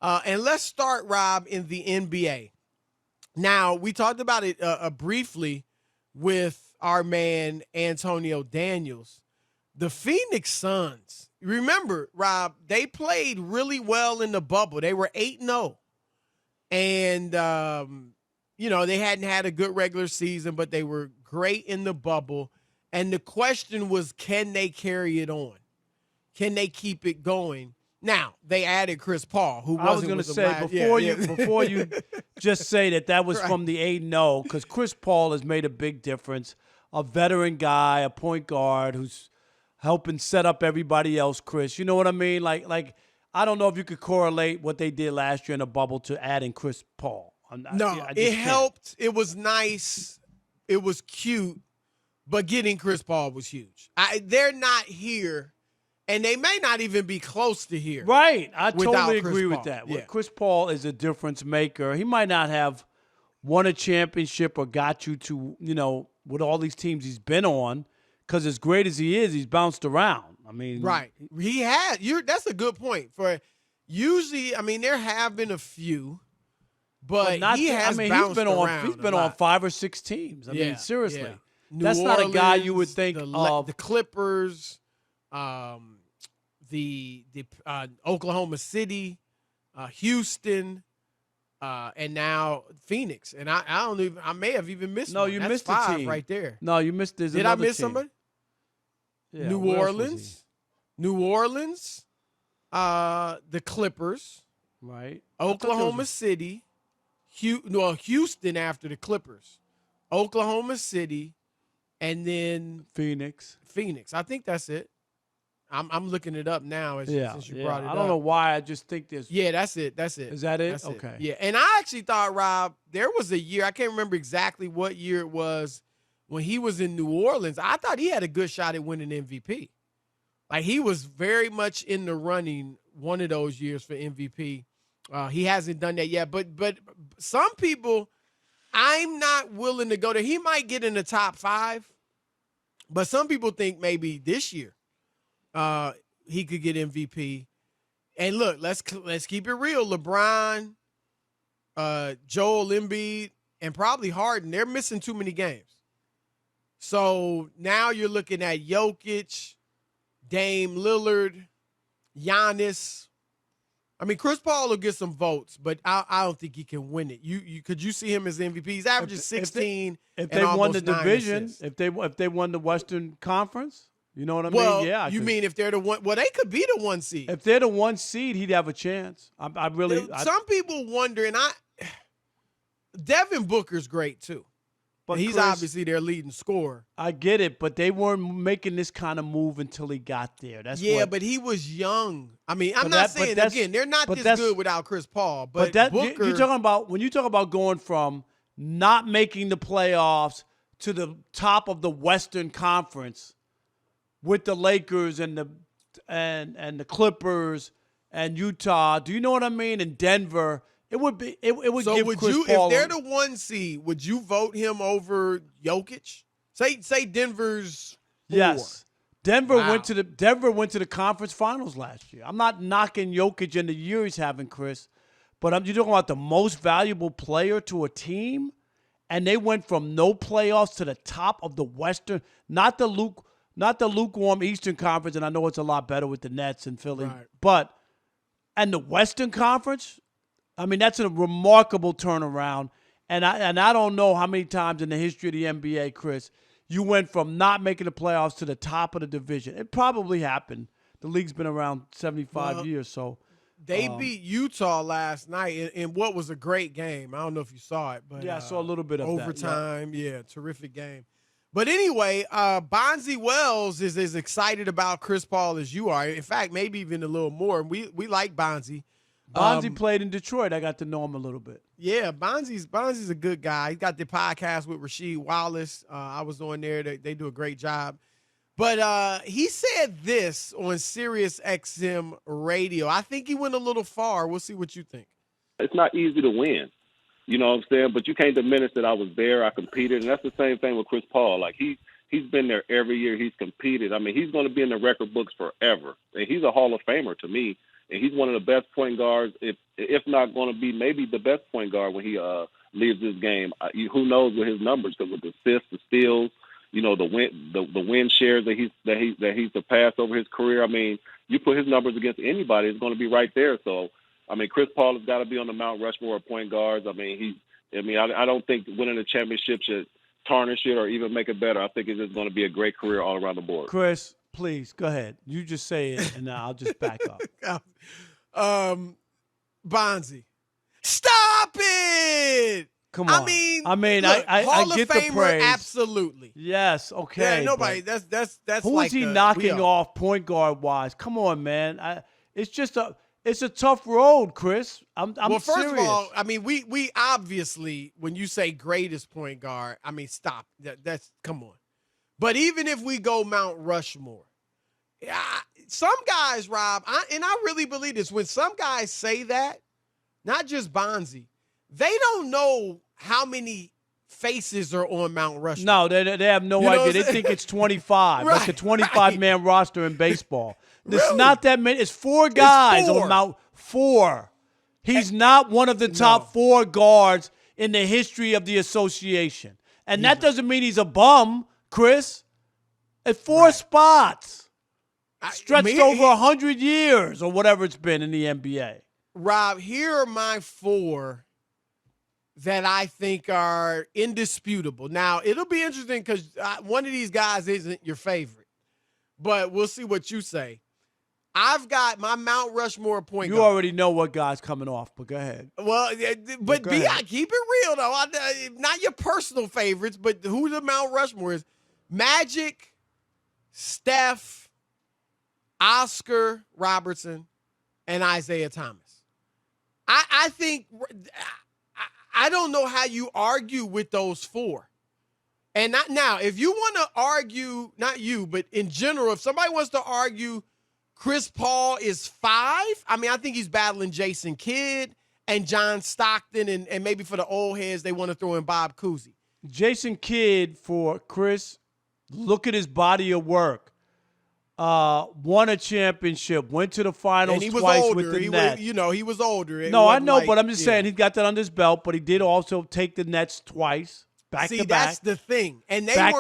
And let's start, Rob, in the NBA. Now, we talked about it briefly with our man Antonio Daniels. The Phoenix Suns, remember, Rob, they played really well in the bubble. They were 8-0. And, they hadn't had a good regular season, but they were great in the bubble. And the question was, can they carry it on? Can they keep it going? Now, they added Chris Paul, who wasn't. I was going to say, before you just say that was right. From the 8-0, because Chris Paul has made a big difference. A veteran guy, a point guard who's helping set up everybody else, Chris. You know what I mean? Like I don't know if you could correlate what they did last year in the bubble to adding Chris Paul. It helped. It was nice. It was cute. But getting Chris Paul was huge. They're not here. And they may not even be close to here. Right. I totally agree with that. Yeah. Chris Paul is a difference maker. He might not have won a championship or got you to, with all these teams he's been on, because as great as he is, he's bounced around. I mean. Right. He had. That's a good point. For usually, there have been a few, but he has bounced around. He's been on 5 or 6 teams. I mean, seriously. Yeah. That's New Orleans, not a guy you would think of. The Clippers. The Oklahoma City, Houston, and now Phoenix. And I may have even missed one. You That's missed 5 a team right there. No, you missed. Did I miss team. somebody? Yeah, New Orleans, the Clippers, right? Oklahoma City, Houston after the Clippers, Oklahoma City, and then Phoenix. I think that's it. I'm looking it up now since you brought it up. I don't know why. I just think there's. Yeah, that's it. Is that it? That's okay. It. Yeah, and I actually thought, Rob, there was a year, I can't remember exactly what year it was, when he was in New Orleans. I thought he had a good shot at winning MVP. Like, he was very much in the running one of those years for MVP. He hasn't done that yet. But some people, I'm not willing to go there. He might get in the top 5, but some people think maybe this year he could get MVP. And look, let's keep it real. LeBron, Joel Embiid, and probably Harden, they're missing too many games. So now you're looking at Jokic, Dame Lillard, Giannis. Chris Paul will get some votes, but I don't think he can win it. Could you see him as MVP? He's averaging 16. If they won the division, if they won the Western Conference. You know what I mean? Yeah. You mean if they're the one? Well, they could be the 1 seed. If they're the 1 seed, he'd have a chance. Some people wonder, and Devin Booker's great too, but he's obviously their leading scorer. I get it, but they weren't making this kind of move until he got there. But he was young. I'm not saying again they're not this good without Chris Paul. But Booker, you're talking about when you talk about going from not making the playoffs to the top of the Western Conference. With the Lakers and the Clippers and Utah, do you know what I mean? And Denver, it would give Chris Paul. If they're the 1 seed, would you vote him over Jokic? Say Denver's 4. Yes. Denver went to the conference finals last year. I'm not knocking Jokic in the year he's having, Chris, but you're talking about the most valuable player to a team, and they went from no playoffs to the top of the Western, not the lukewarm Eastern Conference, and I know it's a lot better with the Nets and Philly. Right. And the Western Conference, that's a remarkable turnaround. And I don't know how many times in the history of the NBA, Chris, you went from not making the playoffs to the top of the division. It probably happened. The league's been around 75 years, so. They beat Utah last night in what was a great game. I don't know if you saw it, but I saw a little bit of overtime. That. Yeah, terrific game. But anyway, Bonzi Wells is as excited about Chris Paul as you are. In fact, maybe even a little more. We like Bonzi. Bonzi played in Detroit. I got to know him a little bit. Yeah, Bonzi's a good guy. He got the podcast with Rasheed Wallace. I was on there. They do a great job. But he said this on Sirius XM radio. I think he went a little far. We'll see what you think. It's not easy to win. You know what I'm saying? But you can't diminish that I was there, I competed, and that's the same thing with Chris Paul. Like, he's been there every year. He's competed. He's going to be in the record books forever. And he's a Hall of Famer to me. and he's one of the best point guards, if not going to be maybe the best point guard when he leaves this game. Who knows with his numbers, because with the assists, the steals, the win shares that he's surpassed over his career. I mean, you put his numbers against anybody, it's going to be right there. So, I mean, Chris Paul has got to be on the Mount Rushmore of point guards. I mean, I don't think winning the championship should tarnish it or even make it better. I think it's just going to be a great career all around the board. Chris, please go ahead. You just say it, and I'll just back up. Bonzi, stop it! Come on. I mean, look, Hall I get of Famer, the praise. Absolutely. Yes. Okay. Yeah, nobody. That's. Who like is he knocking off point guard wise? Come on, man. It's a tough road, Chris. I'm well, first serious. of all, I mean, we obviously, when you say greatest point guard, I mean, stop. That's come on. But even if we go Mount Rushmore, some guys, Rob, and I really believe this, when some guys say that, not just Bonzi, they don't know how many faces are on Mount Rushmore. No, they have no idea. They think it's 25, like a 25-man roster in baseball. It's not that many. It's four guys on Mount. Four. He's not one of the top four guards in the history of the association. And that doesn't mean he's a bum, Chris. At four spots. Stretched over 100 years or whatever it's been in the NBA. Rob, here are my four that I think are indisputable. Now, it'll be interesting because one of these guys isn't your favorite. But we'll see what you say. I've got my Mount Rushmore point guard. You already know what guy's coming off, but go ahead. Well, but keep it real, though. Not your personal favorites, but who the Mount Rushmore is. Magic, Steph, Oscar Robertson, and Isaiah Thomas. I think I don't know how you argue with those four. And not now, if you want to argue, not you, but in general, if somebody wants to argue Chris Paul is 5, I mean, I think he's battling Jason Kidd and John Stockton, and maybe for the old heads, they want to throw in Bob Cousy. Jason Kidd, for Chris, look at his body of work. Won a championship, went to the finals twice with the Nets. He was older. No, I know, but I'm just saying he's got that under his belt, but he did also take the Nets twice, back to back. See, that's the thing. And they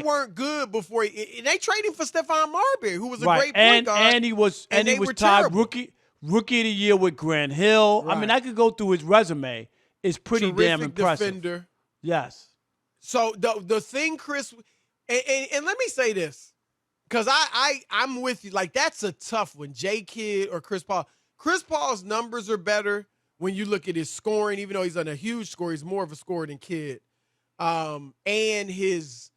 weren't good before. They traded him for Stephon Marbury, who was a great point guard. And he was tied rookie of the year with Grant Hill. Right. I mean, I could go through his resume. It's pretty damn impressive. Defender. Yes. So the thing, Chris, and let me say this. Because I'm with you. Like, that's a tough one. J. Kidd or Chris Paul. Chris Paul's numbers are better when you look at his scoring. Even though he's on a huge score, he's more of a scorer than Kidd. And his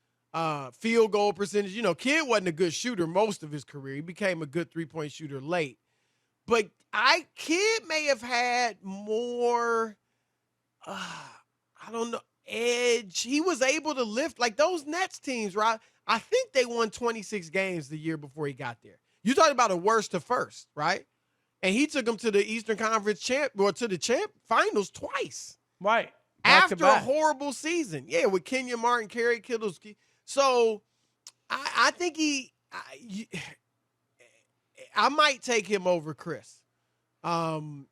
field goal percentage. Kidd wasn't a good shooter most of his career. He became a good three-point shooter late. But Kidd may have had more, I don't know, edge. He was able to lift. Like, those Nets teams, right? I think they won 26 games the year before he got there. You're talking about a worst to first, right? And he took them to the Eastern Conference finals twice. Right. After a horrible season. Yeah, with Kenyon Martin, Kerry Kittles. So I think I might take him over Chris. I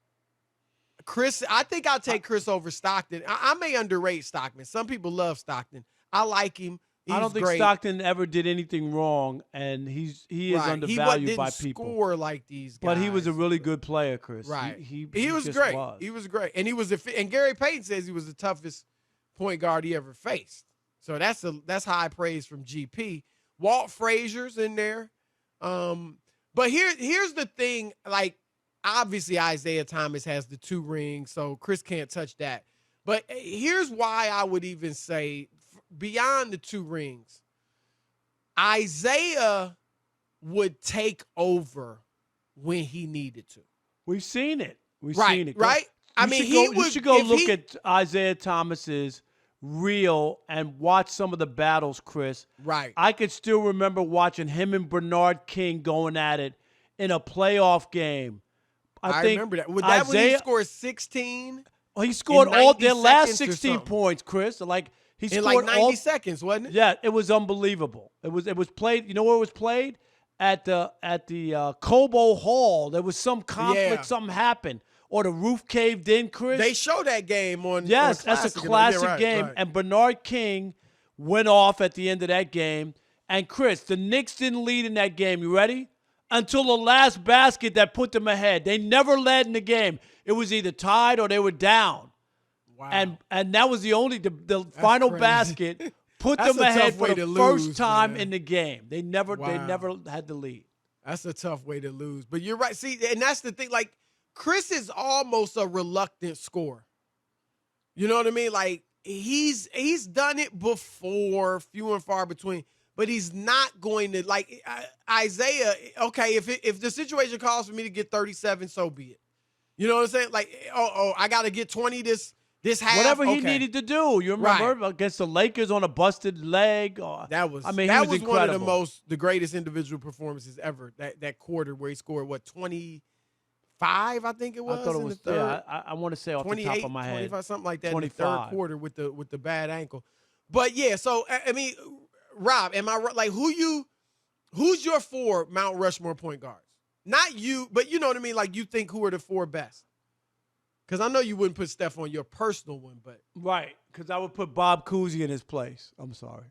think I'll take Chris over Stockton. I may underrate Stockton. Some people love Stockton. I like him. I don't think Stockton ever did anything wrong, and he is undervalued by people. He didn't score like these guys. But he was a really good player, Chris. Right. He was great. He was great. And and Gary Payton says he was the toughest point guard he ever faced. So that's high praise from GP. Walt Frazier's in there. But here's the thing, like, obviously Isaiah Thomas has the 2 rings, so Chris can't touch that. But here's why I would even say, beyond the 2 rings, Isaiah would take over when he needed to. We've seen it. Right? You should go look at Isaiah Thomas's reel and watch some of the battles, Chris. Right. I could still remember watching him and Bernard King going at it in a playoff game. I remember that. Was that when he scored 16? He scored all their last 16 points, Chris. Like, he scored in like 90 seconds, wasn't it? Yeah, it was unbelievable. It was played. You know where it was played? at the Cobo Hall. There was some conflict, Yeah. something happened, or the roof caved in, Chris. They show that game on. Yes, on that's a Classic. classic Yeah, right, game. right. And Bernard King went off at the end of that game. And Chris, the Knicks didn't lead in that game. You ready? Until the last basket that put them ahead. They never led in the game. It was either tied or they were down. Wow. And that was the only the final crazy. basket put That's them a ahead tough for way the to first lose, time man. in the game. They never Wow. had the lead. That's a tough way to lose. But you're right. See, and that's the thing. Like, Chris is almost a reluctant scorer. You know what I mean? Like, he's done it before, few and far between. But he's not going to, like, Isaiah, okay, if the situation calls for me to get 37, so be it. You know what I'm saying? Like, I got to get 20 this half. Whatever he Okay. needed to do. You remember against the Lakers on a busted leg? That was he was one of incredible. the greatest individual performances ever. That quarter where he scored, 25, I think it was. I thought it in was, the third. yeah, I want to say off the top of my head. 25, something like that 25. in the third quarter with the bad ankle. But yeah, so I mean, Rob, am I right? Like, who's your 4 Mount Rushmore point guards? Not you, but you know what I mean? Like, you think who are the 4 best? Because I know you wouldn't put Steph on your personal one, but Right, because I would put Bob Cousy in his place. I'm sorry.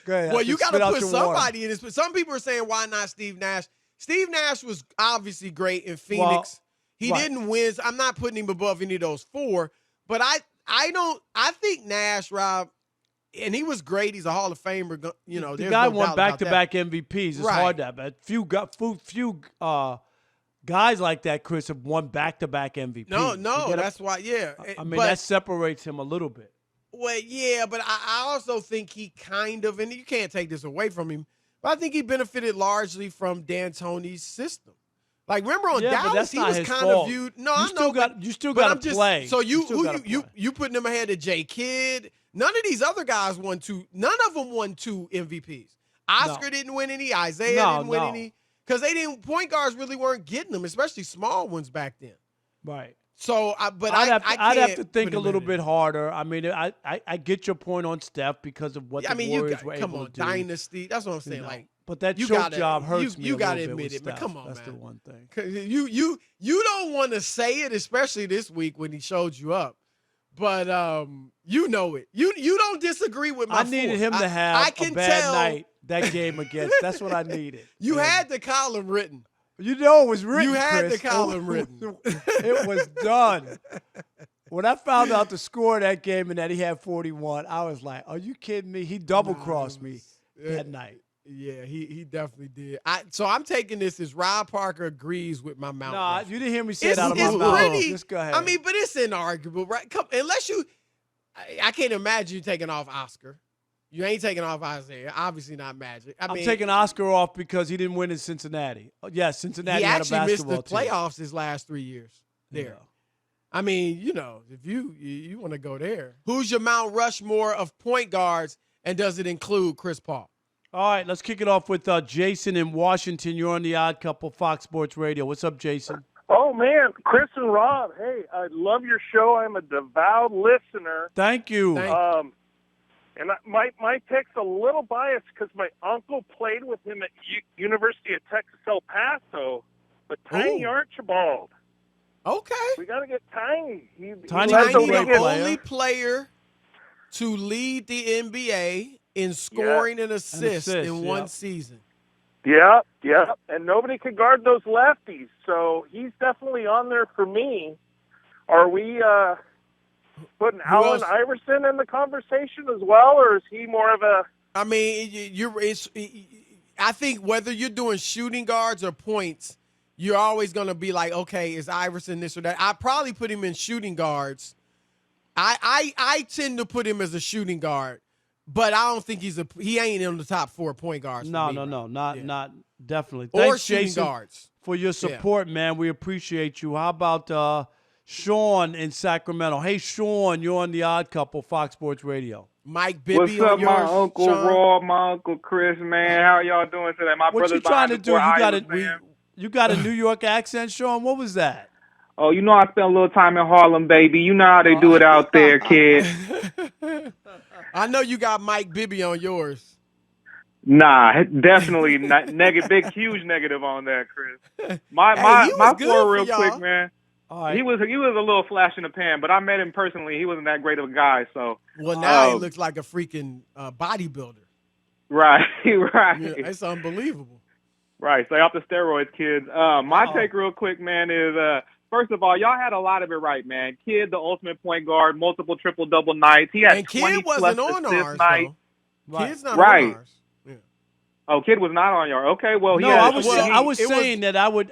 Go ahead. well, you got to Spit out put your water. somebody in this. But some people are saying, why not Steve Nash? Steve Nash was obviously great in Phoenix. He right. didn't win. I'm not putting him above any of those 4, but I think Nash, Rob, and he was great. He's a Hall of Famer. You know, The there's guy no won doubt about that. back-to-back MVPs. It's Right. hard that, but few guys like that, Chris, have won back-to-back MVPs. No, that's why. Yeah, I mean, but, that separates him a little bit. well, yeah, but I also think he kind of, and you can't take this away from him, but I think he benefited largely from D'Antoni's system. Like, remember on Yeah, but Dallas, that's he not was his kind fault. of viewed. No, You I still know, got- you still but gotta I'm just, play. So You still gotta you play. putting him ahead of J. Kidd. None of these other guys won 2. None of them won 2 MVPs. Oscar didn't win any. Isaiah didn't win any. Because point guards really weren't getting them, especially small ones back then. Right. So, I'd have to think a little bit harder. I mean, I get your point on Steph because of what the Warriors were come able on, to do. dynasty. That's what I'm saying. You know, like, but that you choke gotta- job hurts me. You a got to little bit admit with it, but Steph. come on, That's man. the one thing. 'Cause you don't want to say it, especially this week when he showed you up. But you know it. You don't disagree with my. I needed him to have I can a bad tell, night that game against. That's what I needed. You And had the column written. you know it was written. You had Chris. the column written. It was done. When I found out the score of that game and that he had 41, I was like, "Are you kidding me?" He double crossed me that night. Yeah, he definitely did. So I'm taking this as Rob Parker agrees with my Mount. Nah, Rushmore. you didn't hear me say It's it out of my mouth. pretty. Just go ahead. I mean, but it's inarguable, right? Unless you, I can't imagine you taking off Oscar. You ain't taking off Isaiah. Obviously not Magic. I'm taking Oscar off because he didn't win in Cincinnati. Yes, Cincinnati He had a actually missed basketball the team. playoffs his last 3 years. There. Yeah. I mean, you know, if you want to go there, who's your Mount Rushmore of point guards, and does it include Chris Paul? All right, let's kick it off with Jason in Washington. You're on the Odd Couple, Fox Sports Radio. What's up, Jason? Oh, man, Chris and Rob, hey, I love your show. I'm a devout listener. Thank you. My pick's a little biased because my uncle played with him at University of Texas El Paso, but Tiny Ooh. Archibald. Okay. We got to get Tiny. Tiny led was the a Tiny, great the league in- player. only player to lead the NBA in scoring and assists in one yep. season. Yeah. And nobody could guard those lefties, so he's definitely on there for me. Are we putting Allen else? Iverson in the conversation as well, or is he more of a... I mean, I think whether you're doing shooting guards or points, you're always going to be like, okay, is Iverson this or that? I probably put him in shooting guards. I tend to put him as a shooting guard, but I don't think he ain't in the top 4 point guards. For me, not definitely. Or Thanks, shooting Jason, guards. for your support, man. We appreciate you. How about Sean in Sacramento? Hey, Sean, you're on the Odd Couple, Fox Sports Radio. Mike Bibby What's up, on yours, my Uncle Sean? Rob, my Uncle Chris, man? How y'all doing today? My What brother's you trying to behind do? the You four got Islands, man. You got a New York accent, Sean? What was that? Oh, you know I spent a little time in Harlem, baby. You know how they do it out there, kid. I know you got Mike Bibby on yours. Nah, definitely not negative. Big, huge negative on that, Chris. My Hey, he was my good floor for real y'all. quick, man. All right. He was a little flash in the pan, but I met him personally. He wasn't that great of a guy. So Well, now he looks like a freaking bodybuilder. right, right, Yeah, it's unbelievable. right. Stay off the steroids, kids. My take real quick, man, is first of all, y'all had a lot of it right, man. Kid, the ultimate point guard, multiple triple-double nights. He had And 20 Kid plus wasn't on assist ours, nights. though. Kid's not Right. on ours. Yeah. Oh, Kid was not on your. Okay, well, No, he had, I was it saying that I would.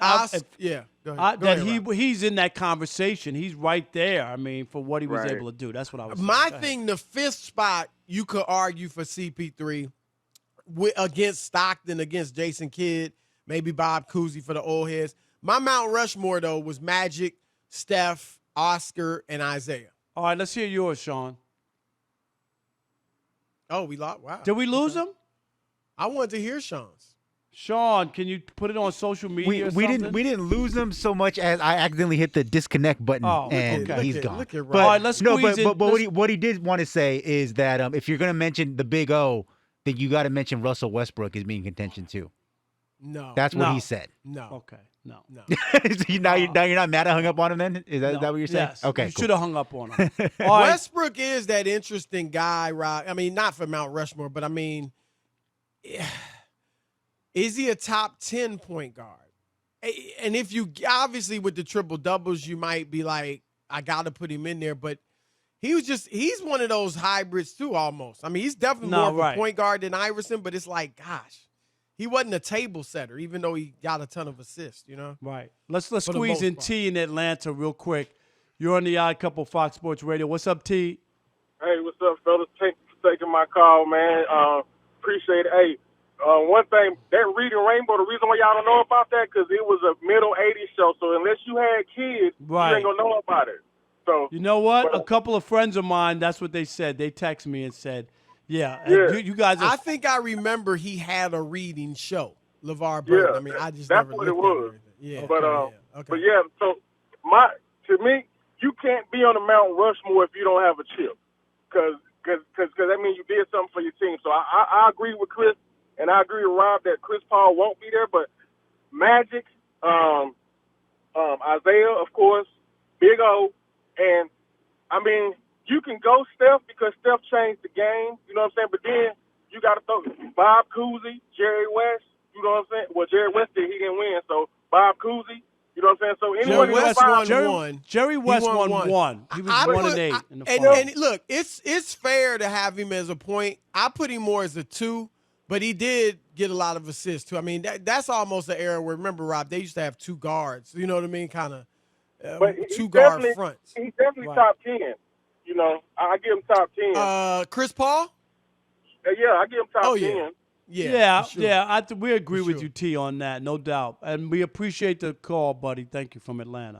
yeah. Go ahead. Go that ahead, Rob. he's in that conversation. He's right there. I mean, for what he was Right. able to do. That's what I was saying. My Go ahead. thing, the fifth spot, you could argue for CP3 against Stockton, against Jason Kidd, maybe Bob Cousy for the old heads. My Mount Rushmore, though, was Magic, Steph, Oscar, and Isaiah. All right, let's hear yours, Sean. Oh, we lost. Wow. Did we lose him? I wanted to hear Sean's. Sean, can you put it on social media? or We something? didn't lose him so much as I accidentally hit the disconnect button and okay. he's gone. Look at All right, let's squeeze in. but what he did want to say is that if you're going to mention the Big O, then you got to mention Russell Westbrook as being in contention too. No. That's what he said. No. Okay, no. So now you're not mad I hung up on him then? Is that what you're saying? Yes. Okay, You cool. should have hung up on him. All right. Westbrook is that interesting guy, Rob. I mean, not for Mount Rushmore, but I mean, is he a top 10 point guard? And if you obviously with the triple doubles, you might be like, I got to put him in there. But he's one of those hybrids too, almost. I mean, he's definitely more of a point guard than Iverson, but it's like, gosh, he wasn't a table setter, even though he got a ton of assists, you know? Right. Let's squeeze in T in Atlanta real quick. You're on the Odd Couple Fox Sports Radio. What's up, T? Hey, what's up, fellas? Thank you for taking my call, man. Appreciate it. Hey, one thing, that Reading Rainbow, the reason why y'all don't know about that, because it was a middle 80s show, so unless you had kids, you ain't going to know about it. So you know what? A couple of friends of mine, that's what they said. They texted me and said, yeah. You guys are... I think I remember he had a reading show, LeVar Burton. Yeah, I mean, I just that's never what looked it was. at it. Yeah. But yeah, so to me, you can't be on the Mount Rushmore if you don't have a chip, because that means you did something for your team. So I agree with Chris, and I agree with Rob that Chris Paul won't be there, but Magic, Isaiah, of course, Big O, and I mean, you can go Steph because Steph changed the game, you know what I'm saying? But then you got to throw Bob Cousy, Jerry West, you know what I'm saying? Well, Jerry West he didn't win, so Bob Cousy, you know what I'm saying? So anyone Jerry West won one. He was 1-8 in the final. And look, it's fair to have him as a point. I put him more as a 2, but he did get a lot of assists too. I mean, that's almost an era where, remember, Rob, they used to have 2 guards. You know what I mean? Kind of 2 guard fronts. He's definitely top 10. You know, I give him top 10. Chris Paul? Yeah, I give him top 10. Yeah. We agree with you, T, on that, no doubt. And we appreciate the call, buddy. Thank you from Atlanta.